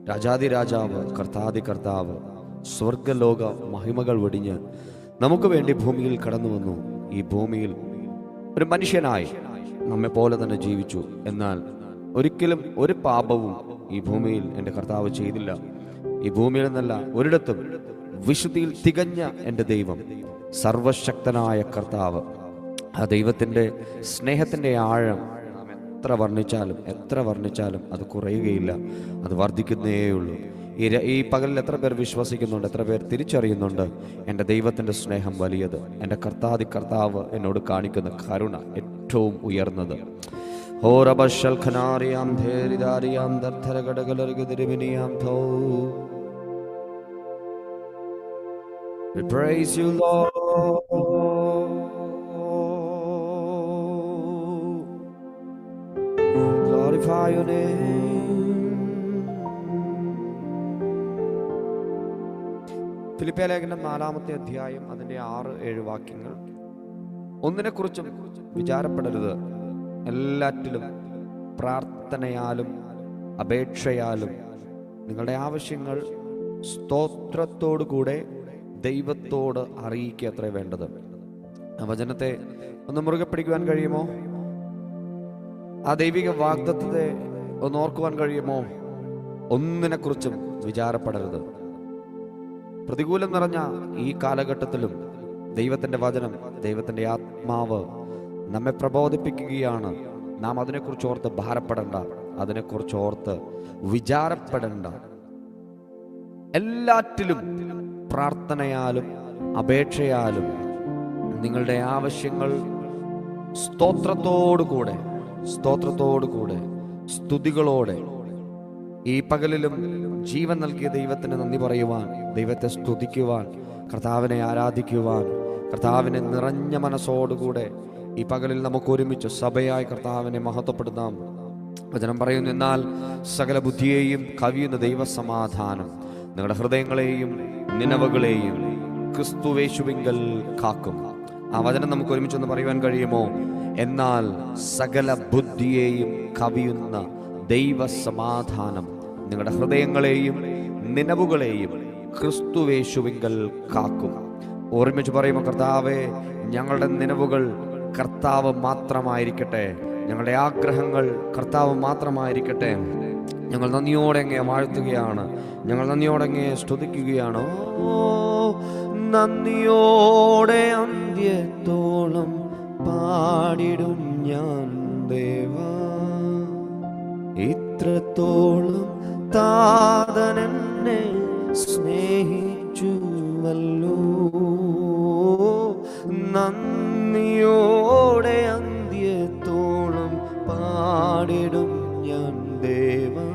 രാജാതിരാജാവ്, കർത്താതി കർത്താവ്, സ്വർഗലോക മഹിമകൾ വെടിഞ്ഞ് നമുക്ക് വേണ്ടി ഭൂമിയിൽ കടന്നു വന്നു. ഈ ഭൂമിയിൽ ഒരു മനുഷ്യനായി നമ്മെ പോലെ തന്നെ ജീവിച്ചു. എന്നാൽ ഒരിക്കലും ഒരു പാപവും ഈ ഭൂമിയിൽ എൻ്റെ കർത്താവ് ചെയ്തില്ല. ഈ ഭൂമിയിൽ നിന്നല്ല ഒരിടത്തും വിശുദ്ധിയിൽ തികഞ്ഞ എൻ്റെ ദൈവം, സർവശക്തനായ കർത്താവ്, ആ ദൈവത്തിൻ്റെ സ്നേഹത്തിൻ്റെ ആഴം നാം എത്ര വർണ്ണിച്ചാലും അത് കുറയുകയില്ല, അത് വർദ്ധിക്കുന്നേയുള്ളൂ. ഈ പകലിൽ എത്ര പേർ വിശ്വസിക്കുന്നുണ്ട്? എത്ര പേർ തിരിച്ചറിയുന്നുണ്ട് എൻ്റെ ദൈവത്തിൻ്റെ സ്നേഹം വലിയത്? എൻ്റെ കർത്താവ് എന്നോട് കാണിക്കുന്ന കരുണ ഏറ്റവും ഉയർന്നത്. We praise you, Lord. Glorify your name. ഫിലിപ്പിയ ലേഖനം 4-ാമത്തെ അധ്യായം അതിൻ്റെ 6-7 വാക്യങ്ങൾ. ഒന്നിനെക്കുറിച്ചും വിചാരപ്പെടരുത്, എല്ലാറ്റിലും പ്രാർത്ഥനയാലും അപേക്ഷയാലും നിങ്ങളുടെ ആവശ്യങ്ങൾ സ്തോത്രത്തോടു കൂടെ ദൈവത്തോട് അറിയിക്കുക അത്രേ വേണ്ടത്. ആ വചനത്തെ ഒന്ന് മുറുകെ പിടിക്കുവാൻ കഴിയുമോ? ആ ദൈവിക വാഗ്ദത്തത്തെ ഒന്ന് ഓർക്കുവാൻ കഴിയുമോ? ഒന്നിനെക്കുറിച്ചും വിചാരപ്പെടരുത്. പ്രതികൂലം നിറഞ്ഞ ഈ കാലഘട്ടത്തിലും ദൈവത്തിൻ്റെ വചനം, ദൈവത്തിൻ്റെ ആത്മാവ് നമ്മെ പ്രബോധിപ്പിക്കുകയാണ്. നാം അതിനെക്കുറിച്ച് ഓർത്ത് ഭാരപ്പെടേണ്ട, അതിനെക്കുറിച്ച് ഓർത്ത് വിചാരപ്പെടേണ്ട. എല്ലാറ്റിലും പ്രാർത്ഥനയാലും അപേക്ഷയാലും നിങ്ങളുടെ ആവശ്യങ്ങൾ സ്തോത്രത്തോടുകൂടെ സ്തുതികളോടെ ഈ പകലിലും ജീവൻ നൽകിയ ദൈവത്തിന് നന്ദി പറയുവാൻ, ദൈവത്തെ സ്തുതിക്കുവാൻ, കർത്താവിനെ ആരാധിക്കുവാൻ, കർത്താവിനെ നിറഞ്ഞ മനസ്സോടുകൂടെ ഈ പകലിൽ നമുക്ക് ഒരുമിച്ച് സഭയായി കർത്താവിനെ മഹത്വപ്പെടുത്താം. വചനം പറയുന്നു, എന്നാൽ സകല ബുദ്ധിയെയും കവിയുന്ന ദൈവസമാധാനം നിങ്ങളുടെ ഹൃദയങ്ങളെയും നിനവുകളെയും ക്രിസ്തുവേശുവിങ്കൽ കാക്കും. ആ വചനം നമുക്ക് ഒരുമിച്ചൊന്ന് പറയുവാൻ കഴിയുമോ? എന്നാൽ സകല ബുദ്ധിയെയും കവിയുന്ന ദൈവസമാധാനം നിങ്ങളുടെ ഹൃദയങ്ങളെയും നിനവുകളെയും ക്രിസ്തുവേശുവിങ്കൽ കാക്കും. ഓർമ്മിച്ച് പറയുമ്പോൾ, കർത്താവേ, ഞങ്ങളുടെ നിനവുകൾ കർത്താവ് മാത്രമായിരിക്കട്ടെ, ഞങ്ങളുടെ ആഗ്രഹങ്ങൾ കർത്താവ് മാത്രമായിരിക്കട്ടെ. ഞങ്ങൾ നന്ദിയോടെ അങ്ങയെ വാഴ്ത്തുകയാണ്, ഞങ്ങൾ നന്ദിയോടെ അങ്ങയെ സ്തുതിക്കുകയാണ്. ഓ നന്ദിയോടെ അന്ത്യത്തോളം പാടിടും ഞാൻ ദേവാ, ഇത്രത്തോളം താതനെന്നെ സ്നേഹിച്ചുവല്ലോ. നന്ദിയോടെ അന്ത്യത്തോളം പാടിടും ഞാൻ ദേവാ,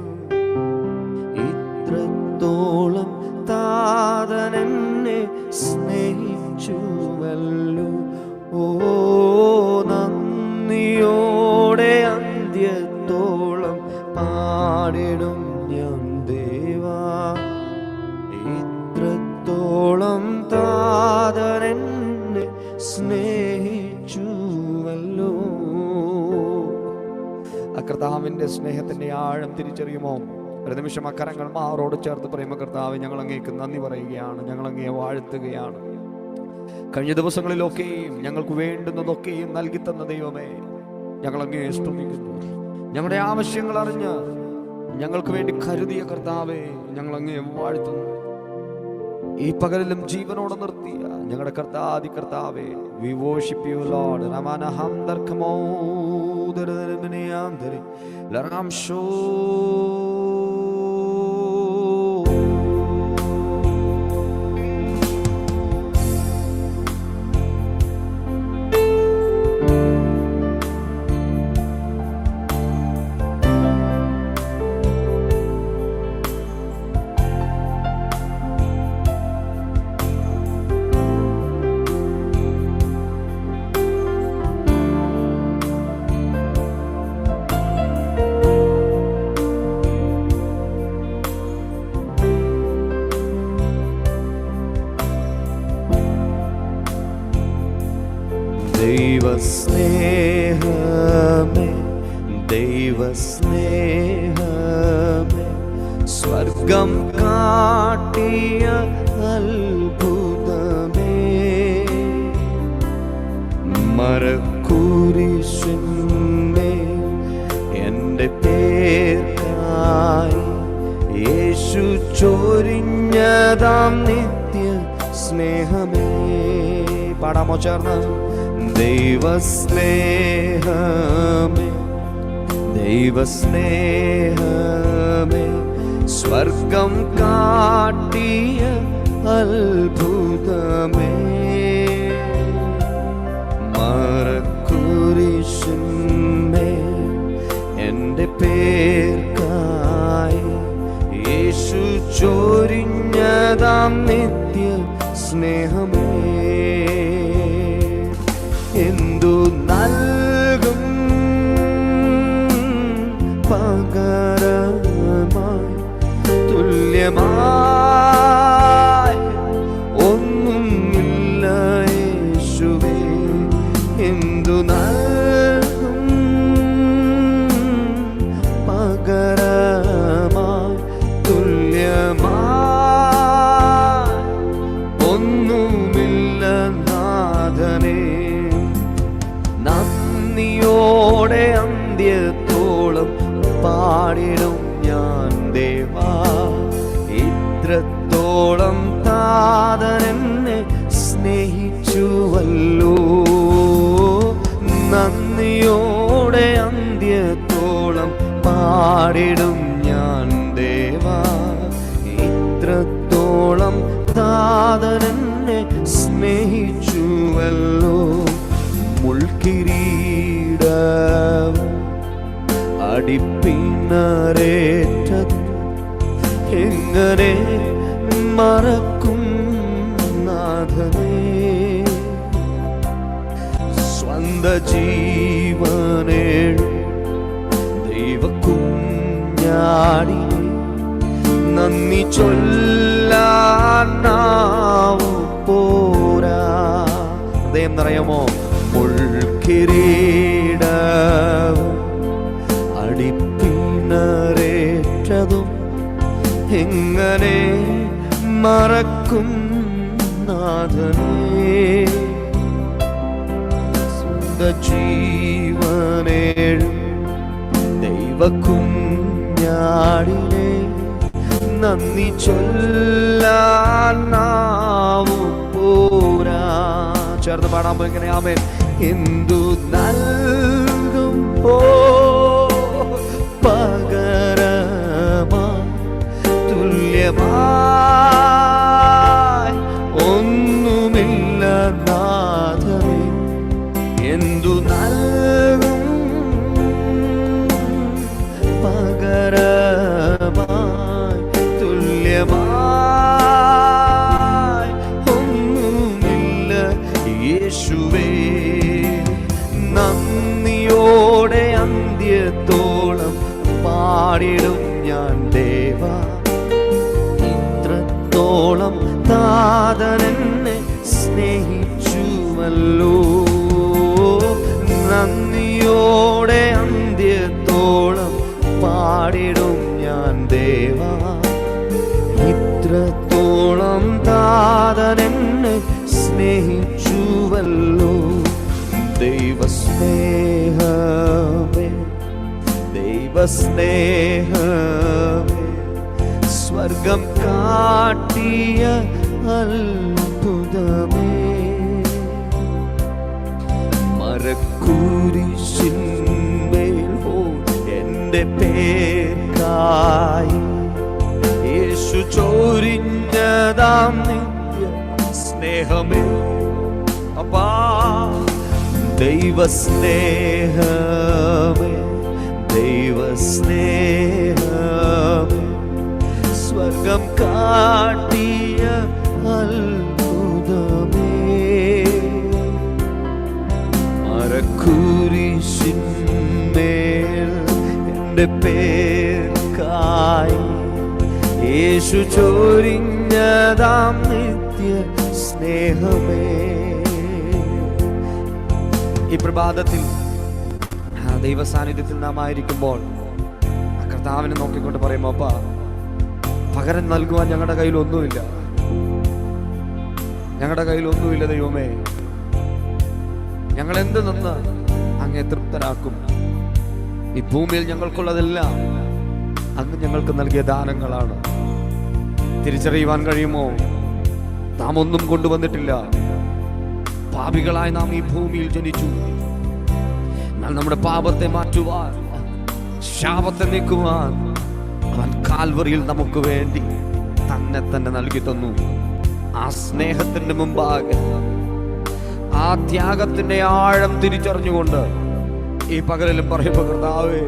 ഇത്രത്തോളം താതനെന്നെ സ്നേഹിച്ചുവല്ലോ. ഓ നന്ദിയോടെ അന്ത്യത്തോളം പാടിടും ഞാൻ ദേവാ, ഇത്രത്തോളം താതനെന്നെ സ്നേഹിച്ചുവല്ലോ. കർത്താവിൻ്റെ സ്നേഹത്തിൻ്റെ ആഴം തിരിച്ചറിയുമോ? ഒരു നിമിഷം അക്കരങ്ങൾ മാറോട് ചേർത്ത് പറയുമ്പോൾ, കർത്താവ്, ഞങ്ങൾ അങ്ങേക്ക് നന്ദി പറയുകയാണ്, ഞങ്ങൾ അങ്ങയെ വാഴ്ത്തുകയാണ്. കഴിഞ്ഞ ദിവസങ്ങളിലൊക്കെയും ഞങ്ങൾക്ക് വേണ്ടുന്നതൊക്കെയും നൽകി തന്ന ദൈവമേ, ഞങ്ങൾ അങ്ങയെ സ്തുതിക്കുന്നു. ഞങ്ങളുടെ ആവശ്യങ്ങൾ അറിഞ്ഞ് ഞങ്ങൾക്ക് വേണ്ടി കരുതിയ കർത്താവേ, ഞങ്ങൾ അങ്ങയെ വാഴ്ത്തുന്നു. ഈ പകലിലും ജീവനോടെ നിർത്തിയ ഞങ്ങളുടെ കർത്താവേ, we worship you Lord. Ramana hamdar khamodar miniyandri laram sho. ദൈവസ്നേഹമേ സ്വർഗം കാട്ടിയ അത്ഭുതമേ, മരക്കുരിശിന്മേൽ എൻ്റെ പേർക്കായി യേശു ചൊരിഞ്ഞതാം നിത്യ സ്നേഹമേ. പാടാമോ ചേർന്ന്? ദൈവസ്നേഹമേ, ദൈവസ്നേഹമേ, സ്വർഗം കാട്ടിയ അത്ഭുതമേ, മരക്കുരിശിന്മേൽ എൻ്റെ പേർക്കായി യേശു ചൊരിഞ്ഞതാം നിത്യ സ്നേഹമേ. എന്തു നൽകും പകരമായി, തുല്യമായി ഒന്നുമില്ല യേശുവേ. എന്തു നൽകും പകരമായി, തുല്യമായി ഒന്നുമില്ല നാഥനേ. നന്ദിയോടെ അന്ത്യത്തോളം പാടിടും ഞാൻ ദേവാ, ഇത്രത്തോളം താതനെന്നെ സ്നേഹിച്ചുവല്ലോ. നന്ദിയോടെ അന്ത്യത്തോളം പാടിടും ഞാൻ ദേവാ, ഇത്രത്തോളം താതനെന്നെ സ്നേഹിച്ചുവല്ലോ. മുൾക്കിരീടവും അടിപ്പിണരേറ്റത് എങ്ങനെ മറക്കും നാഥനേ. സ്വന്ത ജീവനേഴും ദൈവകുഞ്ഞാടി നന്ദി ചൊല്ലാൻ നാവു പോരാ. ഹൃദയം നിറയുമോ? മുൾക്കിരീടവും അടിപ്പിണരേറ്റതും എങ്ങനെ മറക്കും നാഥനേ. സ്വന്തം ജീവനേഴും ദൈവകുഞ്ഞാടിനെ നന്ദി ചൊല്ലാൻ നാവു പോരാ. ചേർന്ന് പാടാൻ പോയി എങ്ങനെ? ആമേൻ. എന്തു നൽകും പകരമായി, തുല്യമായി ഒന്നുമില്ല നാഥനേ. എന്തു നൽകും പകരമായി, തുല്യമായി ഒന്നുമില്ല യേശുവേ. നന്ദിയോടെ അന്ത്യത്തോളം പാടിടും ഞാൻ ദേവാ, ഇത്രത്തോളം താതനെന്നെ സ്നേഹിച്ചുവല്ലോ. നന്ദിയോടെ അന്ത്യത്തോളം പാടിടും ഞാൻ ദേവാ, ഇത്രത്തോളം താതനെന്നെ സ്നേഹിച്ചുവല്ലോ. ദൈവസ്നേഹമേ, ദൈവസ്നേഹമേ, സ്വർഗം കാട്ടിയ അത്ഭുതമേ, മരക്കുരിശിന്മേൽ എൻ്റെ പേർക്കായി യേശു ചൊരിഞ്ഞതാം നിത്യ സ്നേഹമേ. അപ്പാ ദൈവസ്നേഹമേ, ദൈവസ്നേഹമേ, സ്വർഗം കാട്ടിയ അത്ഭുതമേ, മരക്കുരിശിന്മേൽ എൻ്റെ പേർക്കായി യേശു ചൊരിഞ്ഞതാം നിത്യ സ്നേഹമേ. ഈ പ്രഭാതത്തിൽ ദൈവ സാന്നിധ്യത്തിൽ നാം ആയിരിക്കുമ്പോൾ കർത്താവിനെ നോക്കിക്കൊണ്ട് പറയുമ്പോൾ, അപ്പാ പകരം നൽകുവാൻ ഞങ്ങളുടെ കയ്യിലൊന്നുമില്ല. ഞങ്ങളുടെ കയ്യിലൊന്നുമില്ല ദൈവമേ. ഞങ്ങൾ എന്ത് നിന്ന് അങ്ങേ തൃപ്തരാക്കും? ഈ ഭൂമിയിൽ ഞങ്ങൾക്കുള്ളതെല്ലാം അങ്ങ് ഞങ്ങൾക്ക് നൽകിയ ദാനങ്ങളാണ്. തിരിച്ചറിയുവാൻ കഴിയുമോ? നാം ഒന്നും കൊണ്ടുവന്നിട്ടില്ല. പാപികളായി നാം ഈ ഭൂമിയിൽ ജനിച്ചു. എന്നാൽ നമ്മുടെ പാപത്തെ മാറ്റുവാൻ, ശാപത്തെ നീക്കുവാൻ അവൻ കാൽവറിയിൽ നമുക്ക് വേണ്ടി തന്നെ തന്നെ നൽകി തന്നു. ആ സ്നേഹത്തിന്റെ മുമ്പാകെ, ആ ത്യാഗത്തിന്റെ ആഴം തിരിച്ചറിഞ്ഞുകൊണ്ട് ഈ പകലിലും പറയുമ്പോൾ കർത്താവേ,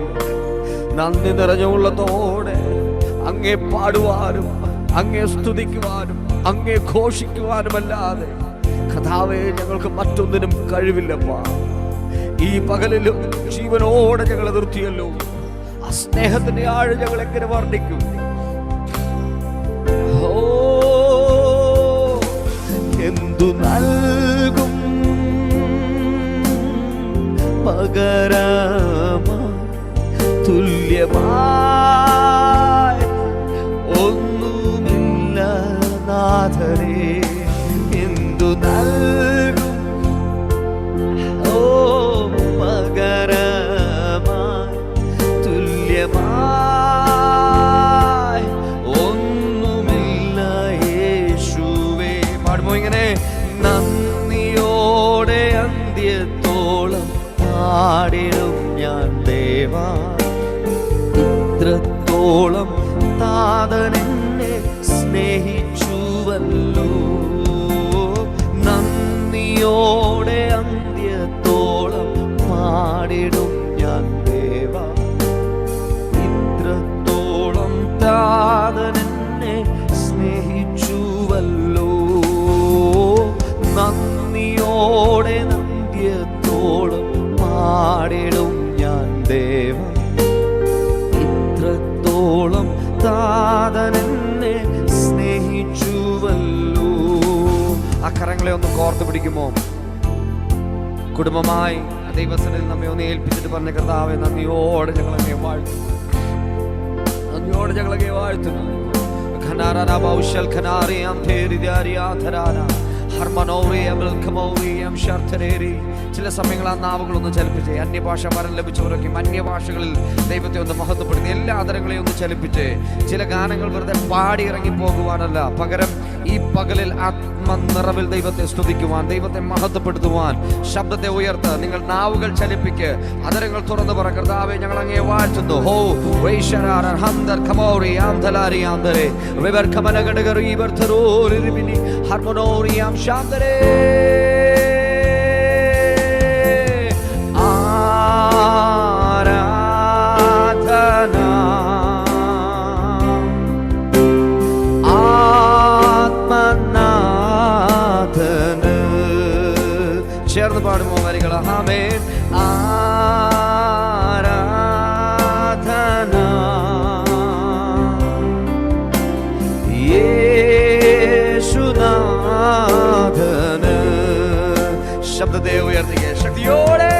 നന്ദി നിറഞ്ഞ ഉള്ളതോടെ അങ്ങേ പാടുവാനും അങ്ങേ സ്തുതിക്കുവാനും അങ്ങേ ഘോഷിക്കുവാനുമല്ലാതെ കർത്താവേ ഞങ്ങൾക്ക് മറ്റൊന്നിനും കഴിവില്ലപ്പാ. ഈ പകലിലും ജീവനോടെ ഞങ്ങളെ നിർത്തിയല്ലോ. ആ സ്നേഹത്തിന്റെ ആഴം ഞങ്ങൾ എങ്ങനെ വർണ്ണിക്കും? ഓ, എന്തു നൽകും പകരമാ തുല്യമായി ഒന്നുമില്ല നാഥനേ. എന്തു നൽകും ഓ പകരമായി തുല്യമായി ഒന്നുമില്ല യേശുവേ. പാടുമോ ഇങ്ങനെ? നന്ദിയോടെ അന്ത്യത്തോളം പാടിടും ഞാൻ ദേവാ, ഇത്രത്തോളം താതനെന്നെ സ്നേഹിച്ചുവല്ലോ. നന്ദിയോടെ അന്ത്യത്തോളം പാടിടും ഞാൻ ദേവാ, ഇത്രത്തോളം താതനെന്നെ സ്നേഹിച്ചുവല്ലോ. നന്ദിയോടെ അന്ത്യത്തോളം പാടിടും ഞാൻ ദേവ, ഇത്രത്തോളം താതനെന്നെ സ്നേഹിച്ചുവല്ലോ. ആ കരങ്ങളെ ഒന്ന് കോർത്ത് പിടിക്കുമോ? കുടുംബമായി ദൈവസന്നിധിയിൽ നമ്മെ ഒന്ന് ഏൽപ്പിച്ചിട്ട് പറഞ്ഞ കർത്താവേ, നന്ദിയോടെ ഞങ്ങളങ്ങേ വാഴ്ത്തുന്നു, നന്ദിയോടെ ഞങ്ങളങ്ങേ വാഴ്ത്തുന്നു. ചില സമയങ്ങൾ ആ നാവുകളൊന്ന് ചലിപ്പിച്ച്, അന്യഭാഷ വരം ലഭിച്ചവരൊക്കെ അന്യഭാഷകളിൽ ദൈവത്തെ ഒന്ന് മഹത്വപ്പെടുത്തി എല്ലാ ആദരങ്ങളെയും ഒന്ന് ചലിപ്പിച്ച്, ചില ഗാനങ്ങൾ വെറുതെ പാടി ഇറങ്ങി പോകുവാനല്ല, പകരം ഈ പകലിൽ ആത്മനിറവിൽ ദൈവത്തെ സ്തുതിക്കുവാൻ, ദൈവത്തെ മഹത്വപ്പെടുത്തുവാൻ ശബ്ദത്തെ ഉയർത്ത് നിങ്ങൾ നാവുകൾ ചലിപ്പിക്ക്, ആദരങ്ങൾ തുറന്നു പറ, കർത്താവേ ഞങ്ങൾ അങ്ങേ വാഴ്ത്തുന്നു. ഹോ വൈശരാരൻ ഹംദർ ഖമോറി ആംദലാരി ആംദരെ വിവർ ഖമനഗഡഗറി ബർഥറോരി റിബിനി ഹാർമോനോറി ആം ശാന്തരേ. ചേർന്ന് പാടുമോ വരികൾ? ആമേൻ. ആരാധന യേശുനാഥന്. ശബ്ദത്തെ ഉയർത്തിക്കുക ശക്തിയോടെ.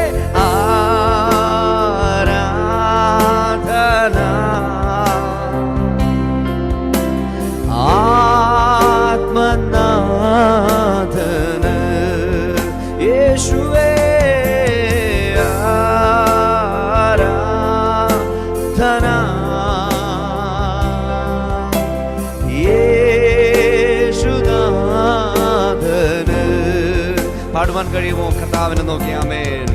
ആരാധന ആത്മനാഥന് യേശുവേ. ആരാധന യേശുനാഥന്. പാടുവാൻ കഴിയുമോ? കർത്താവിനെ നോക്കി. ആമേൻ.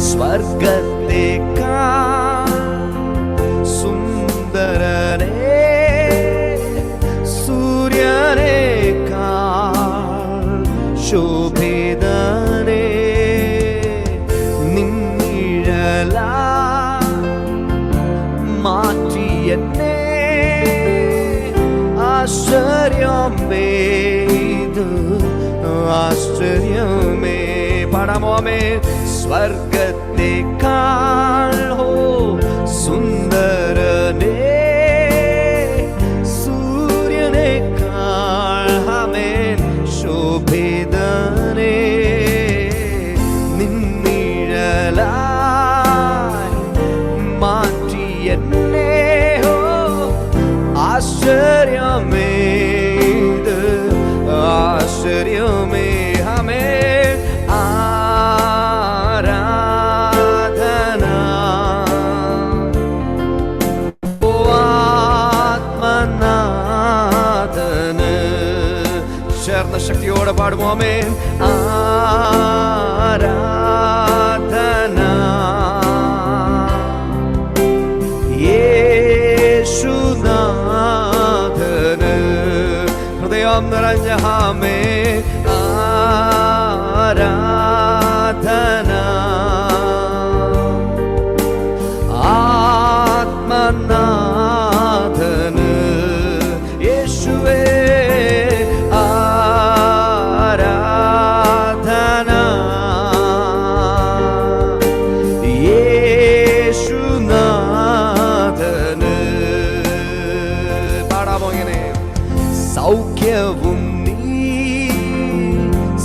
സ്വർഗത്തേക്കാൾ സുന്ദരനേ, സൂര്യനേക്കാൾ ശോഭിതനേ, നിന്നിഴലാ മാറ്റിയെന്നെ ആശ്ചര്യമേ, ഇത് ആശ്ചര്യമേ. പാടാമോമേ. സ്വർഗത്തേക്കാൾ സുന്ദരനേ, സൂര്യനേക്കാൾ ആമേൻ ശോഭിതനേ, നിന്നിഴലായി മാറ്റിയെന്നെ ആശ്ചര്യം സ്നേഹമേ ഇത് ആശ്ചര്യമേ ഹമേ ആരാധന ഓ ആത്മനാഥന് ചേർന്ന ശക്തിയോടെ പാടുമോ ആമേൻ ആരാധന യേശുനാഥന് ഹൃദയം നിറഞ്ഞ ആമേ ആരാധന ആത്മനാഥന് യേശുവേ ആരാധന യേശുനാഥന് പാടാമോ ഇങ്ങനെ സൗഖ്യവും നീ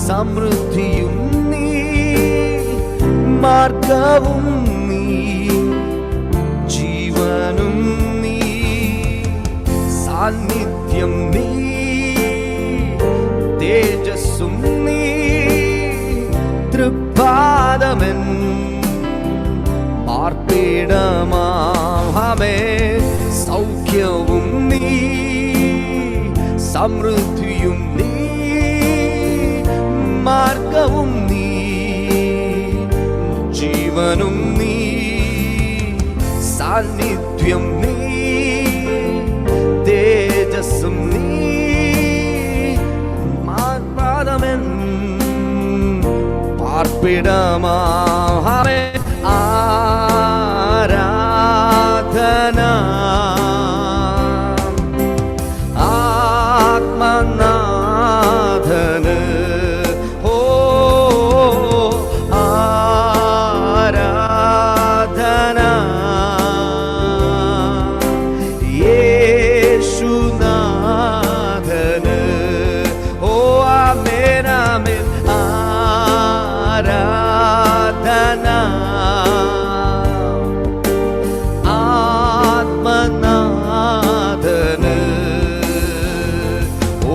സമൃദ്ധിയും നീ മാർഗവും നീ ജീവനും നീ സാന്നിധ്യം നീ തേജസ്സും നീ തൃപ്പാദമൻ പാർപ്പിടമാമേ സൗഖ്യവും നീ സമൃദ്ധിയും നീ മാർഗവും നീ ജീവനും നീ സാന്നിധ്യം നീ തേജസ്സും നീ പാർപ്പാദമൻ പാർപ്പിടമാമേ ആരാധന ആത്മനാഥന് ഓ ആരാധന യേശുനാഥന് ഓ ആമേൻ ആമേൻ ആരാധന ആത്മനാഥന്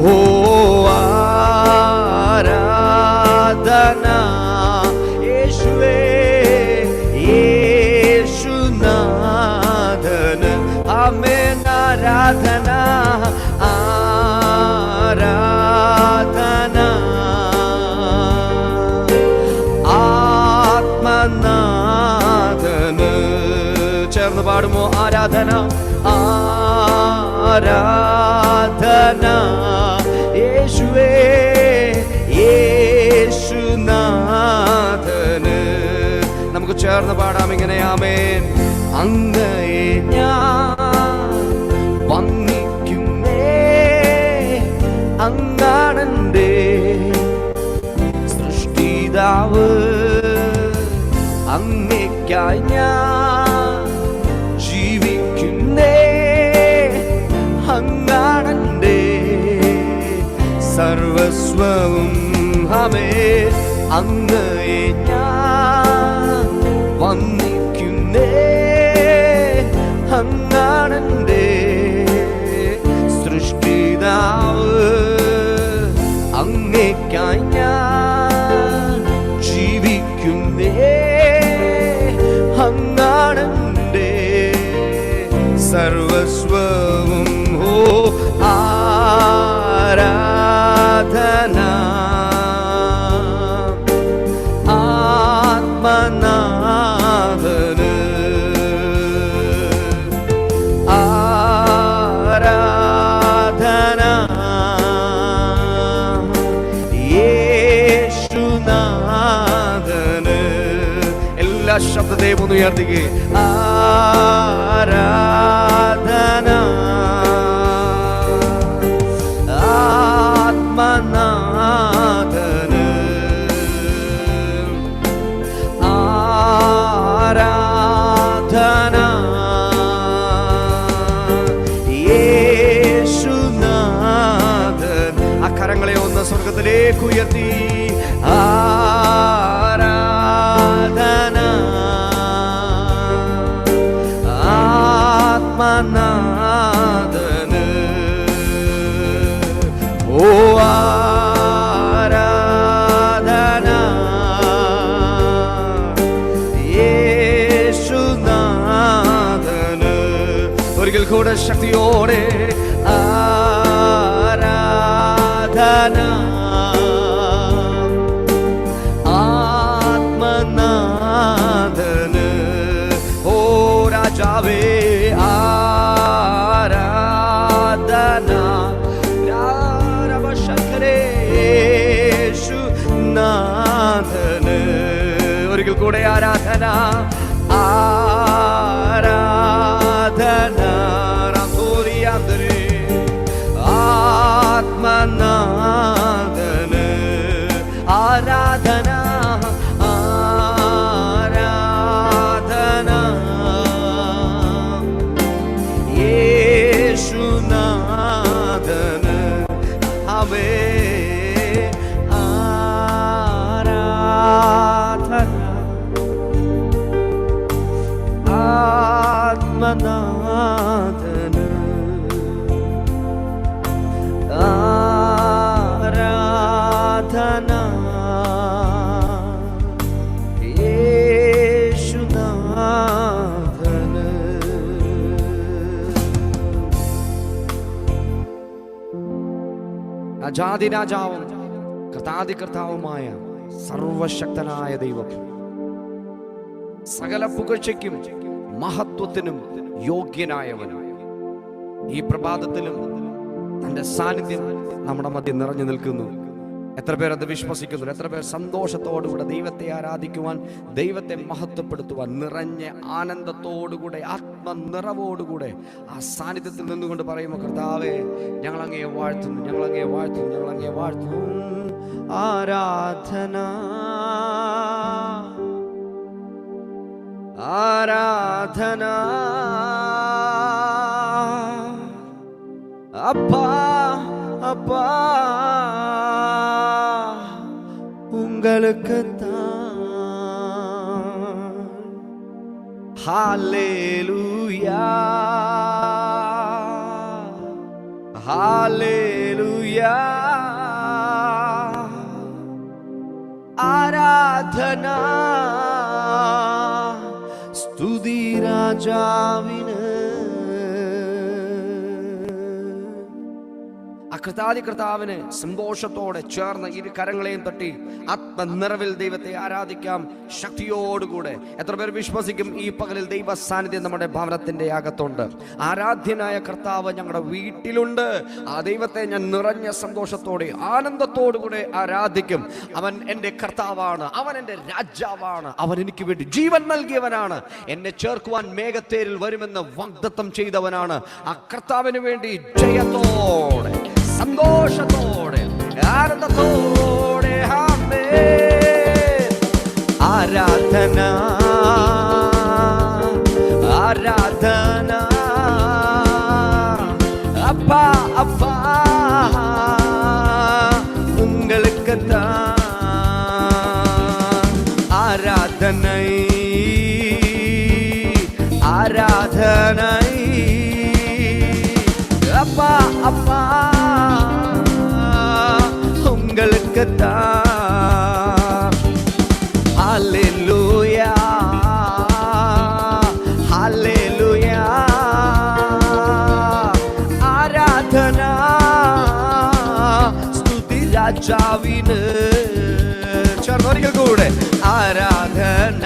ഓ ആരാധന യേശുവേ യേശുനാഥന് ആമേൻ ആരാധന ആരാധന ആത്മനാഥന് ചേർന്ന് പാടുമോ ആരാധന ആരാധന യേശുവേ യേശുനാഥന് നമുക്ക് ചേർന്ന് പാടാം ഇങ്ങനെ ആമേൻ അങ്ങയെ ഞാൻ വന്ദിക്കുന്നേ അങ്ങാണെന്റെ സൃഷ്ടിതാവ് അങ്ങേയ്ക്കായി ഞാൻ ജീവിക്കുന്നേ അങ്ങാണെന്റെ സർവസ്വവും ഹമേ അങ്ങയെ ഞാൻ വന്ദിക്കുന്നേ അങ്ങാണെന്റെ സൃഷ്ടിതാവ് അങ്ങേയ്ക്കായി ഞാൻ ജീവിക്കുന്നേ അങ്ങാണെന്റെ സർവസ്വവും ഓ ആരാധന ആത്മനാഥന് ആരാധന യേശുനാഥന് എല്ലാ ശബ്ദത്തെയും ഒന്ന് ഉയർത്തിക്കേ ആരാധന ആത്മനാഥന് ആരാധന യേശുനാഥൻ ആ കരങ്ങളെ ഒന്ന് സ്വർഗത്തിലേക്ക് ഉയർത്തി ആരാധന ആത്മനാഥന് ശക്തിയോടെ ആരാധന ആത്മനാഥന്. ഓ രാജാവേ ആരാധന യേശുനാഥന്. ഒരിക്കൽ കൂടെ ആരാധന ആരാധന ആത്മനാഥന് ആരാധന ആരാധന യേശുനാഥന്. അവേ ആരാധന ആത്മനാഥന് ആരാധന യേശുനാഥന്. രാജാതിരാജാവും കർത്താതികർത്താവുമായ സർവശക്തനായ ദൈവം, സകല പുകഴ്ചയ്ക്കും മഹത്വത്തിനും യോഗ്യനായവൻ, ഈ പ്രഭാതത്തിലും തന്റെ സാന്നിധ്യം നമ്മുടെ മധ്യം നിറഞ്ഞു നിൽക്കുന്നു. എത്ര പേർ അത് വിശ്വസിക്കുന്നു? എത്ര പേർ സന്തോഷത്തോടുകൂടെ ദൈവത്തെ ആരാധിക്കുവാൻ, ദൈവത്തെ മഹത്വപ്പെടുത്തുവാൻ നിറഞ്ഞ ആനന്ദത്തോടുകൂടെ ആത്മനിറവോടുകൂടെ ആ സാന്നിധ്യത്തിൽ നിന്നുകൊണ്ട് പറയുമ്പോൾ, കർത്താവേ ഞങ്ങൾ അങ്ങയെ വാഴ്ത്തുന്നു, ഞങ്ങൾ അങ്ങയെ വാഴ്ത്തുന്നു, ഞങ്ങൾ അങ്ങയെ വാഴ്ത്തുന്നു. ആരാധന ആരാധന அப்பா அப்பா உங்களுக்குத்தான். ஹல்லேலூயா ஹல்லேலூயா. ஆராதனா സ്തുതി രാജാവിന്. കർത്താവിന് സന്തോഷത്തോടെ ചേർന്ന് ഇരു കരങ്ങളെയും തട്ടി ആത്മനിറവിൽ ദൈവത്തെ ആരാധിക്കാം ശക്തിയോടുകൂടെ. എത്ര പേർ വിശ്വസിക്കും ഈ പകലിൽ ദൈവ സാന്നിധ്യം നമ്മുടെ ഭവനത്തിന്റെ അകത്തുണ്ട്? ആരാധ്യനായ കർത്താവ് ഞങ്ങളുടെ വീട്ടിലുണ്ട്. ആ ദൈവത്തെ ഞാൻ നിറഞ്ഞ സന്തോഷത്തോടെ ആനന്ദത്തോടുകൂടെ ആരാധിക്കും. അവൻ എൻ്റെ കർത്താവാണ്, അവൻ എൻ്റെ രാജാവാണ്, അവൻ എനിക്ക് വേണ്ടി ജീവൻ നൽകിയവനാണ്, എന്നെ ചേർക്കുവാൻ മേഘത്തേരിൽ വരുമെന്ന് വാഗ്ദത്തം ചെയ്തവനാണ്. ആ കർത്താവിന് വേണ്ടി ജയത്തോടെ സന്തോഷത്തോടെ ആനന്ദത്തോടെ ആരാധന ആരാധന. அப்பா அப்பா உங்களுக்குத்தான் ஆராதனை ஆராதனை. அப்பா அப்பா உங்களுக்குத்தான். ஹல்லேலூயா ஹல்லேலூயா. ஆராதனா സ്തുതി രാജാവിന്. ചേർന്നൊരിക്കൽ കൂടെ ആരാധന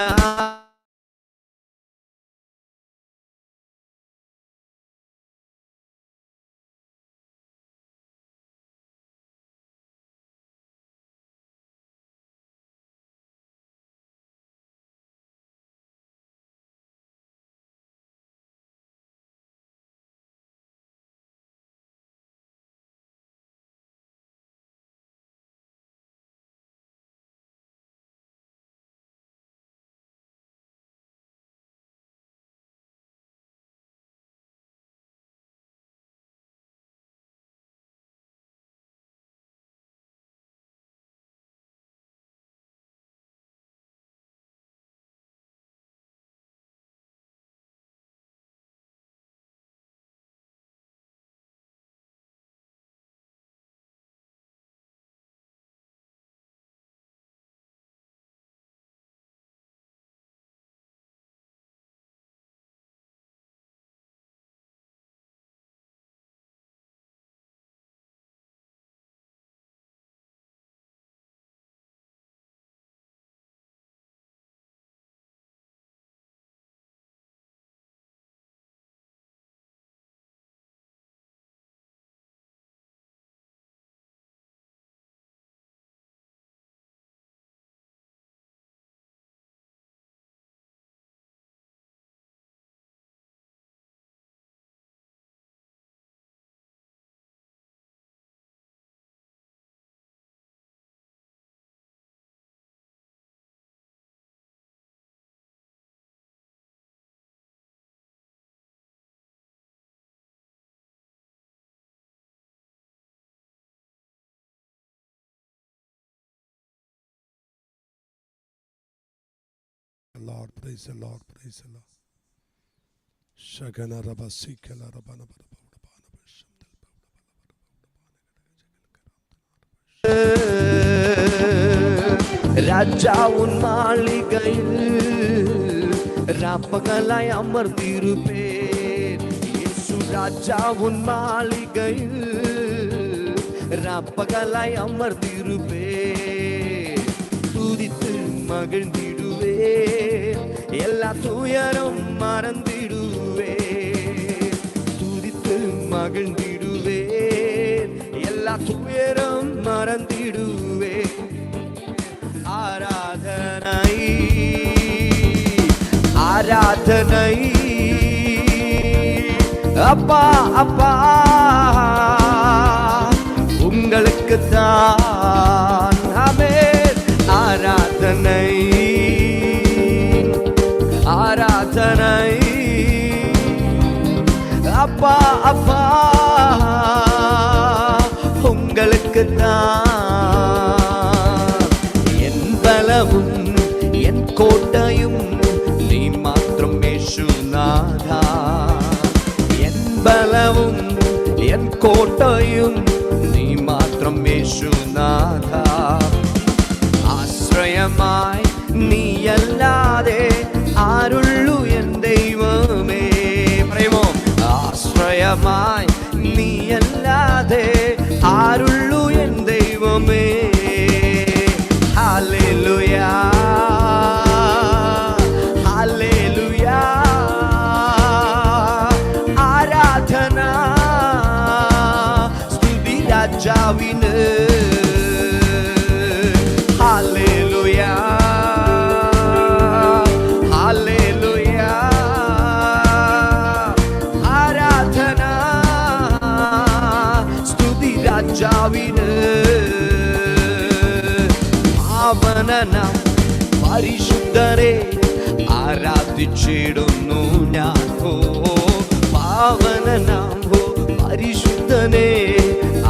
Lord, praise the Lord, praise the Lord. Shagana Rabba Sikala Rabana രാജാവുൻ മാളികയിൽ രാപ്പകലായി അമർന്നിരുപ്പേൻ. യേശു രാജാവുൻ മാളികയിൽ രാപ്പകലായി അമർന്നിരുപ്പേൻ. തുതിത്ത് മகிழ்ந்திடுவே, எல்லா துயரம் மறந்திடுவே. துதித்து மகிழ்ந்திடுவே, எல்லா துயரம் மறந்திடுவே. ஆராதனை ஆராதனை அப்பா அப்பா உங்களுக்கு தான். ஆமென். ஆராதனை ஆராதனை அப்பா அப்பா உங்களுக்கு தான். என் பலமும் என் கோட்டையும் நீ மாத்திரம் യേശുനാഥാ. എൻ ബലവും എൻ കോട്ടയും നീ മാത്രം യേശുനാഥാ. ആശ്രയമായി നീയല്ലാതെ ആരുള്ളു എൻ ദൈവമേ. പ്രേമോ ആശ്രയമായി നീയല്ലാതെ ആരുള്ളു എൻ ദൈവമേ. ഹല്ലേലൂയാ ഹല്ലേലൂയാ. ആരാധന സ്തുതി രാജാവിന്. ഹല്ലേലൂയാ ഹല്ലേലൂയാ. ആരാധന സ്തുതി രാജാവിന്. പാവനനാം പരിശുദ്ധരെ ആരാധിച്ചിടുന്നു ഞാൻ. പാവനനാം പരിശുദ്ധനെ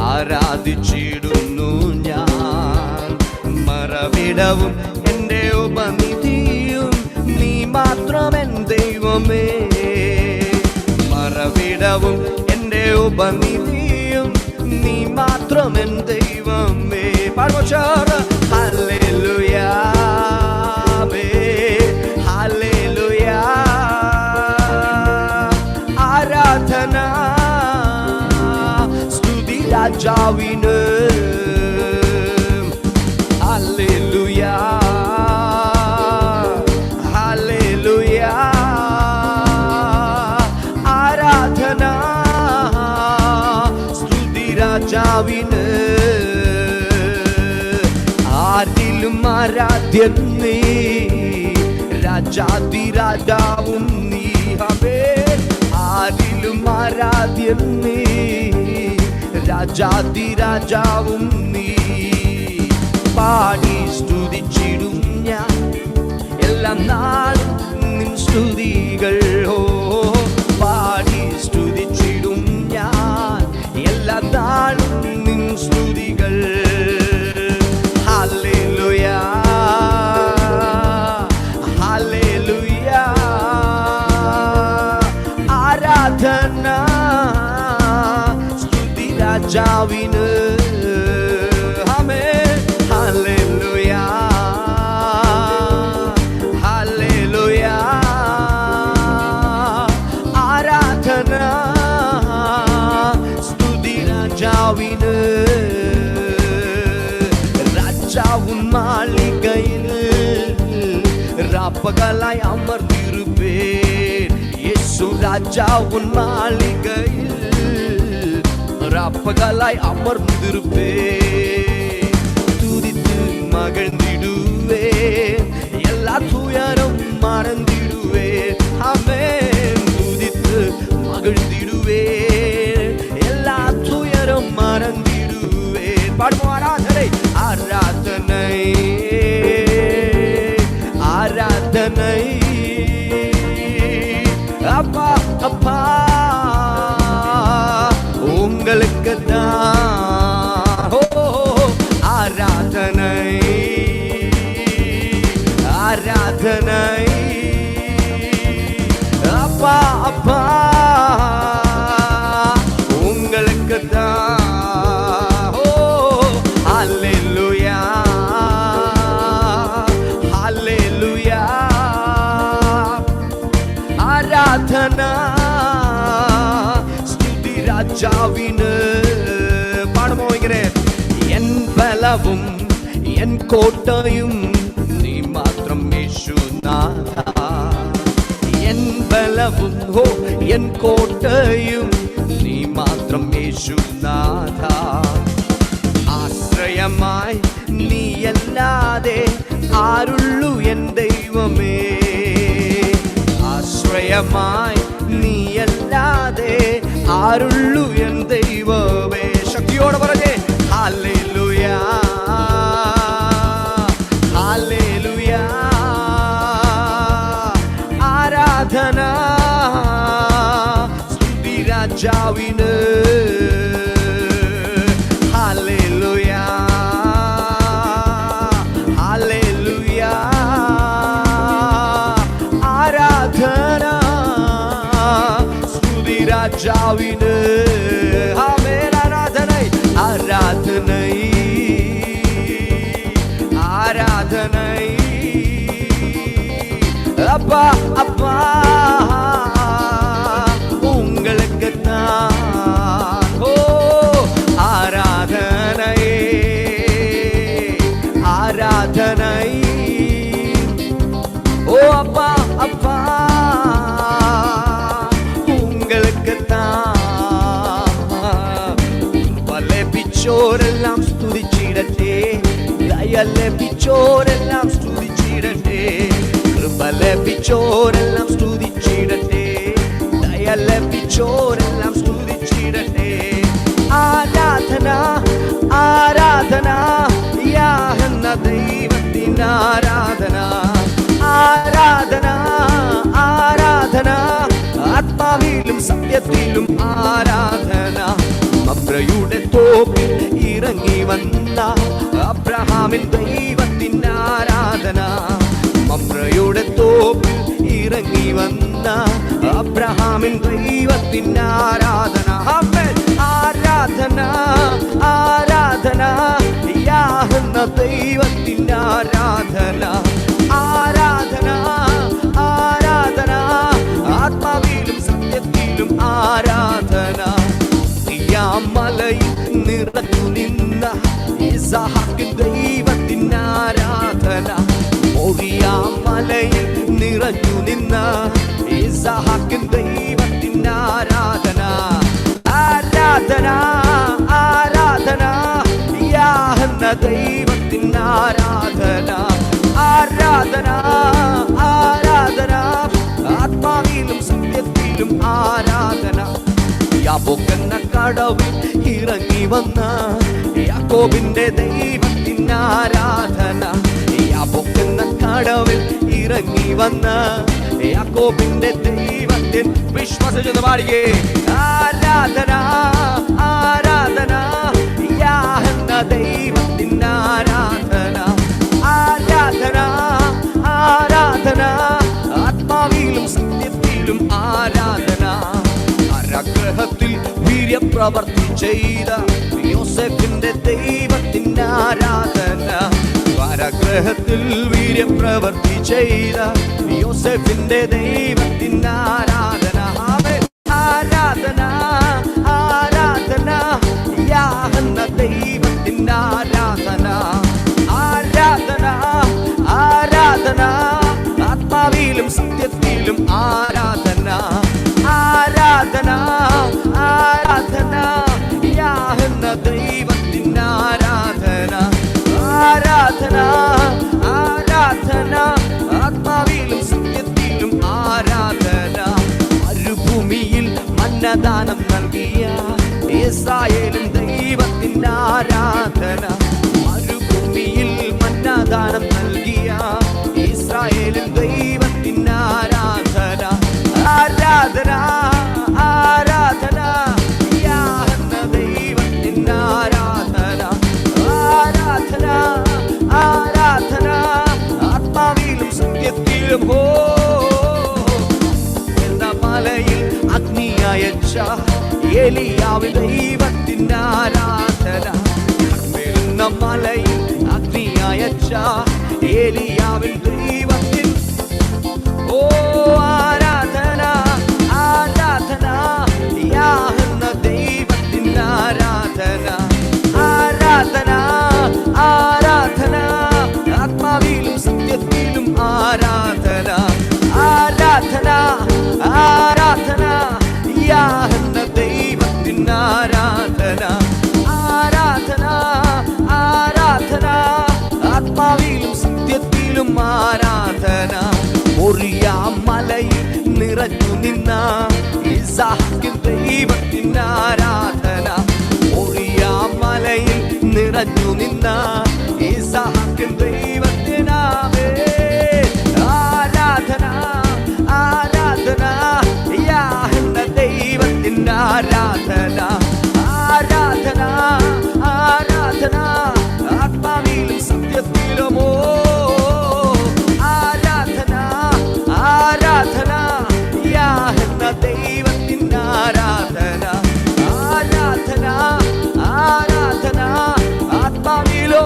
ആരാധിച്ചിടുന്നു ഞാൻ. മറവിടവും എൻ്റെ ഉപനിധിയും നീ മാത്രം എൻ ദൈവമേ. മറവിടവും എൻ്റെ ഉപനിധിയും നീ മാത്രം എൻ ദൈവമേ. പാടുവോച്ചാർ ഹല്ലേലൂയാ ഹല്ലേലൂയാ. ആരാധന സ്തുതി രാജാവിന്. ഹല്ലേലൂയാ ഹല്ലേലൂയാ. ആരാധന സ്തുതി രാജാവിന്. ആരിലും ആരാധ്യൻ നീ, രാജാതിരാജാവും നീ. ആമേൻ. ആരിലും ആരാധ്യൻ നീ, രാജാതിരാജാവും നീ. പാടി സ്തുതിച്ചിടും ഞാൻ എല്ലാ നാളും നിൻ സ്തുതികൾ. ഓ പാടി സ്തുതിച്ചിടും ഞാൻ എല്ലാ നാളും നിൻ സ്തുതികൾ. ഹല്ലേലൂയാ ഹല്ലേലൂയാ. ആരാധന സ്തുതി രാജാവിന്. ആമേൻ. ഹല്ലേലൂയാ ഹല്ലേലൂയാ. ആരാധന സ്തുതി രാജാവിന്. രാജാവുൻ മാളികയിൽ രാപ്പകലായി അമർന്നിരുപ്പേൻ. യേശു രാജാവുൻ മാളികയിൽ രാപ്പകലായി അമർന്നിരുപ്പേൻ. തുതിത്ത് മகிழ்ந்திடுவே, എല്ലാ തുയരം മറന്നിടുവേ. ആമേൻ. തുതിത്ത് മகிழ்ந்திடுவே, എല്ലാ തുയരം മറന്നിടുവേ. പാടുമോ ആരാധனை ആരാധனை ആരാധனை. அப்பா அப்பா உங்களுக்கு தான். ஆராதனை ஆராதனை ബലവും എൻ കോട്ടയും നീ മാത്രം യേശുനാഥ. എൻ ബലവും എൻ കോട്ടയും നീ മാത്രം യേശുനാഥ. ആശ്രയമായി നീയല്ലാതെ ആരുള്ളു എൻ ദൈവമേ. ആശ്രയമായി നീയല്ലാതെ ആരുള്ളു എൻ ദൈവമേ. ശക്തിയോടെ പറഞ്ഞേ ഹല്ലേലൂയ ഹല്ലേലൂയ. ആരാധന സ്തുതി രാജാവിന്. Hallelujah hallelujah. ആരാധന സ്തുതി രാജാവിന്. ആമേൻ. ആരാധனை ആരാധனை ആരാധனை. அப்பா அப்பா உங்களுக்கு தான் ஓ ஆராதனை ஆராதனை. ஓ அப்பா அப்பா உங்களுக்கு தான். ലഭിച്ചോരെല്ലാം സ്തുതിച്ചിടട്ടെ. ദയ ലഭിച്ചോരെല്ലാം സ്തുതിച്ചിടട്ടെ. കൃപ ലഭിച്ചോരെല്ലാം സ്തുതിച്ചിടട്ടെ. ദയ ലഭിച്ചോരെല്ലാം സ്തുതിച്ചിടട്ടെ. ആരാധന ആരാധന യാഹെന്ന ദൈവത്തിന് ആരാധന. ആരാധന ആരാധന ആത്മാവിലും സത്യത്തിലും ആരാധന. മമ്രയുടെ തോപ്പിൽ ഇറങ്ങി വന്ന അബ്രഹാമിൻ ദൈവത്തിന് ആരാധന. മമ്രയുടെ തോപ്പിൽ ഇറങ്ങി വന്ന അബ്രഹാമിൻ ദൈവത്തിന് ആരാധന. ആമേൻ. ആരാധന ആരാധന യാഹെന്ന ദൈവത്തിന് ആരാധന. ആരാധന ആരാധന ആത്മാവിലും സത്യത്തിലും ആരാധന. മലയിൽ നിറഞ്ഞു നിന്ന ഇസ്ഹാക്കിൻ ദൈവത്തിന് ആരാധന. മലയിൽ നിറഞ്ഞു നിന്ന ഇസ്ഹാക്കിൻ ദൈവത്തിന് ആരാധന. ആരാധന ആരാധന യാഹെന്ന ദൈവത്തിന് ആരാധന. ആരാധന ആരാധന ആത്മാവിലും സത്യത്തിലും ആരാധന. യാക്കോബെന്ന കടവിൽ ഇറങ്ങി വന്ന യാക്കോബിന്റെ ദൈവത്തിന് ആരാധന. യാക്കോബെന്ന കടവിൽ ഇറങ്ങി വന്ന യാക്കോബിന്റെ ദൈവത്തിന് വിശ്വാസം പാടിയേ. ആരാധന ആരാധന യാഹെന്ന ദൈവത്തിന് ആരാധന. ആരാധന ആരാധന ആത്മാവിലും സത്യത്തിലും ആരാധന. ആഗ്രഹത്തിൽ വീര്യപ്രവർത്തി ചെയ്ത യോസേഫിന്റെ ദൈവത്തിന് ആരാധന. കാരാഗ്രഹത്തിൽ വീര്യപ്രവർത്തി ചെയ്ത യോസേഫിന്റെ ദൈവത്തിന് ആരാധന. ആരാധന ആരാധന യാഹെന്ന ദൈവത്തിന് ആരാധന. ആരാധന ആരാധന ആത്മാവിലും സത്യത്തിലും ആരാധന. ആരാധന ആരാധന യാഹെന്ന ദൈവത്തിന് ആരാധന. ആരാധന ആരാധന ആത്മാവിലും സത്യത്തിലും ആരാധന. മരുഭൂമിയിൽ മന്നദാനം നൽകിയ ഇസ്രായേലിൻ ദൈവത്തിന് ആരാധന. മരുഭൂമിയിൽ മന്നദാനം നൽകിയ ഇസ്രായേലിൻ ദൈവത്തിന് ആരാധന. ആരാധന ആരാധന യാഹെന്ന ദൈവത്തിന് ആരാധന. ആരാധന ആരാധന ആത്മാവിലും സത്യത്തിലും. എന്ന മലയിൽ അഗ്നി അയച്ച ഏലിയാവിൻ ദൈവത്തിന് ആരാധന. എന്ന മലയിൽ അഗ്നി അയച്ച ഏലിയാവിൻ ദൈവത്തിന് ഓ ആരാധന ആരാധന യാഹെന്ന ദൈവത്തിന് ആരാധന. ആരാധന മോറിയാ മലയിൽ നിറഞ്ഞു നിന്ന ഇസ്ഹാക്കിൻ ദൈവത്തിന് ആരാധന. മോറിയാ മലയിൽ നിറഞ്ഞു നിന്ന ഇസ്ഹാക്കിൻ ദൈവത്തിന് ആരാധന ആരാധന. യാഹ്വ ദൈവത്തിന് ആരാധന ആരാധന ആരാധന. ആത്മാവിലും സത്യത്തിലുമോ ആരാധന ആരാധന. യാഹ്വ ദൈവത്തിന് ആരാധന ആരാധന ആരാധന. ആത്മാവിലോ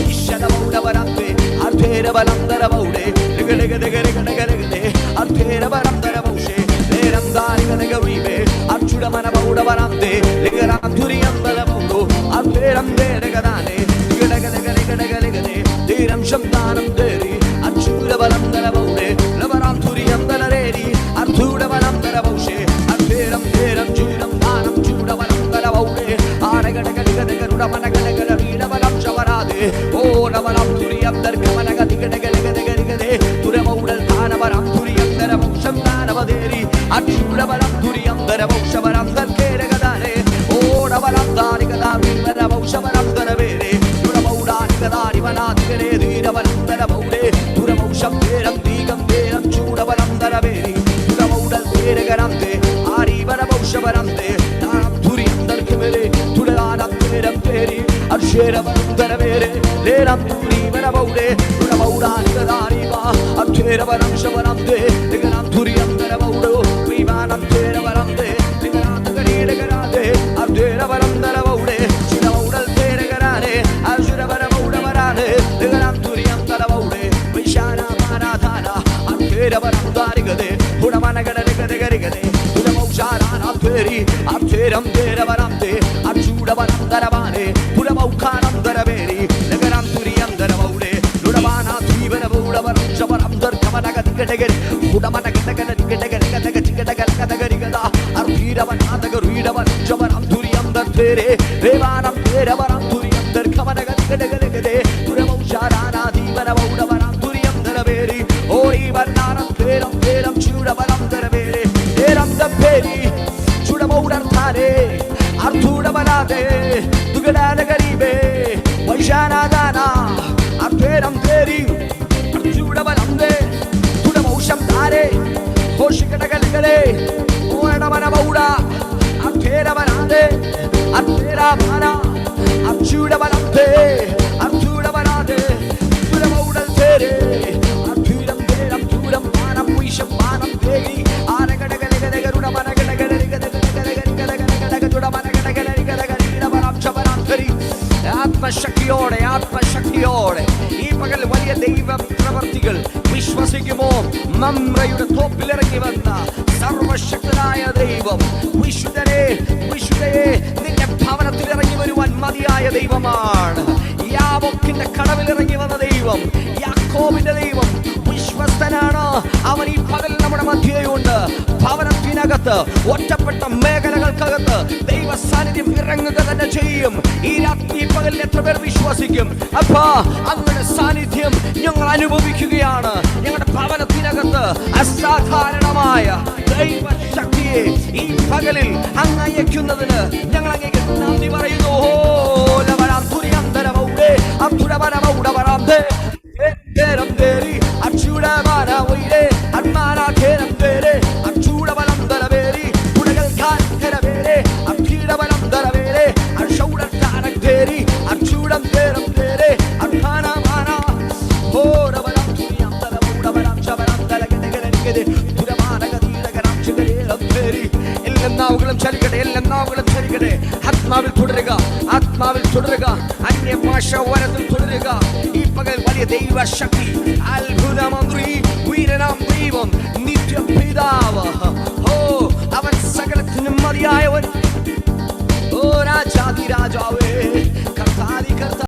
ഈശ്വരമൗഢവരന്തേ അർത്ഥേരവരന്തരമൗഢേ ലിഗലിഗലിഗലിഗലിഗലിഗലേ അർത്ഥേരവരന്തരമൗഷേ ലേരന്താരിഗലിഗവീവേ അക്ഷുടമനമൗഢവരന്തേ ലിഗരാന്ധുരിയന്തരമൗഢോ അർത്ഥേരന്തേരഗദാനേ ലിഗലിഗലിഗലിഗലിഗലേ ധീരം ശബ്ദാനം തേരി അക്ഷുരവരന്തരമൗഢേ ലവരാന്ധുരിയന്തരേരി അർത്ഥൂടവരന്തരമൗഷേ അർത്ഥേരം തേരം ചൂരം ദാനം ചൂടവരന്തരമൗഢേ ആരഗടഗദഗരുടമനഗടഗടവീടവരം ശവരാദേ ഓരവരം തുരിയന്തർഗമനഗതിഗടഗലിഗലിഗലേ തുരമൗഢൽ ധാനവരം തുരിയന്തരമൗഷം ദാനവദേരി അക്ഷുരവരം തുരിയന്തരമൗഷവരം തർക്കേരഗദാനേ ഓരവരം ദാനിഗദാവിവരമൗഷവരം തരവേരേ തുരമൗഢാനിഗദാരിവനാദിഗലേ ധീരവരന്തരമൗഢേ തുരമൗഷം തേരം ദീകം തേരം ചൂടവരം തരവേരി തുരമൗഢൽ തേരഗരന്തേ ആരിവരമൗഷവരന്തേ ദാനം തുരിയന്തർഗമലേ തുരദാനം തേരം തേരി അക്ഷേരവരം തരവേരേ ലേരം തുരീവരമൗഢേ തുരമൗഢാനിഗദാരിവ അക്ഷേരവരം ശവരന്തേ ലിഗനം തുരിയന്തരമൗഢോ വിമാനം തേരവരന്തേ ലിഗനാന്തകരീടകരാതേ അക്ഷേരവരം തരമൗഢേ ശിരമൗഢൽ തേരകരാനേ അക്ഷുരവരമൗഢവരാനേ ലിഗനം തുരിയന്തരമൗഢേ വിശാലമാനാധാന അക്ഷേരവരം ദാരിഗതേ ഗുണമനഗടഗദഗരിഗതേ തുരമൗഷാരാനാഥേരി അക്ഷേരം തേരവരന്തേ അക്ഷൂടവരന്തരവാനേ പുരമൗഖാനന്തരവേരി ലിഗനം തുരിയന്തരമൗഢേ ുടമാനാധീവരമൗഢവരം ശവരം ദർഗമനഗതിഗടഗരി ഗുണമനഗടഗടഗടഗടഗടഗടഗടഗടഗടഗടഗട അർഭീരവനാഥകരീടവരം ശവരം തുരിയന്തരേരേ ദേവാനം തേരവരം തുരിയന്തർഗമനഗതിഗടഗടഗടേ പുരമൗഷാരാനാധീവരമൗഢവരം തുരിയന്തരവേരി ഓരിവർണ്ണാനം തേരം തേരം ചൂടവരം തരവേരേ തേരം തപ്പേരി ചൂടമൗഢർത്താരേ അർത്ഥൂടവരാതേ തുകടാലഗരീബേ വൈശാനാദാന അർത്ഥേരം തേരി അർത്ഥൂടവരന്തേ തുടമൗഷം താരേ ഘോഷികടകലികളേ ഓടവനമൗഢ അർത്ഥേരവരാതേ അർത്ഥേരാഭാന അക്ഷൂടവരന്തേ അർത്ഥൂടവരാതേ തുരമൗഢൽ തേരേ അർത്ഥൂരം തേരം ചൂടം പാനം വിഷം പാനം തേരി ആത്മശക്തിയോടെ ആത്മശക്തിയോടെ ഈ പകൽ വലിയ ദൈവ പ്രവർത്തികൾ വിശ്വസിക്കുമോ? മമ്രയുടെ തോപ്പിലിറങ്ങി വന്ന സർവശക്തനായ ദൈവം വിശുദ്ധനെ വിശുദ്ധയെ നിന്റെ ഭവനത്തിൽ ഇറങ്ങി വരുവാൻ മതിയായ ദൈവമാണ്. യാബോക്കിന്റെ കടവിലിറങ്ങി വന്ന ദൈവം, യാക്കോബിന്റെ ദൈവം വിശ്വസ്തനാണ്. അവൻ ഈ പകൽ നമ്മുടെ മധ്യയുണ്ട്. ഭവനത്തിനകത്ത് ഒറ്റപ്പെട്ട മേഖലകൾക്കകത്ത് ദൈവ സാന്നിധ്യം ഇറങ്ങുക തന്നെ ചെയ്യും. ഈ രാത്രി പകലിൽ എത്ര പേർ വിശ്വസിക്കും? അപ്പാ, അങ്ങയുടെ സാന്നിധ്യം ഞങ്ങൾ അനുഭവിക്കുകയാണ്. ഞങ്ങളുടെ ഭവനത്തിനകത്ത് അസാധാരണമായ ദൈവശക്തിയെ ഈ പകലിൽ അങ്ങ് അയക്കുന്നതിന് ഞങ്ങൾ അങ്ങേക്ക് നന്ദി പറയുന്നു. നാവുകളും ചലിക്കട്ടെ, എല്ലാ നാവുകളും ചലിക്കട്ടെ. ആത്മാവിൽ തുടരുക, ആത്മാവിൽ തുടരുക, അന്യഭാഷ വരത്തിൽ തുടരുക. ഈ പകൽ വലിയ ദൈവശക്തി, അത്ഭുതമന്ത്രി, വീരനാം ദൈവം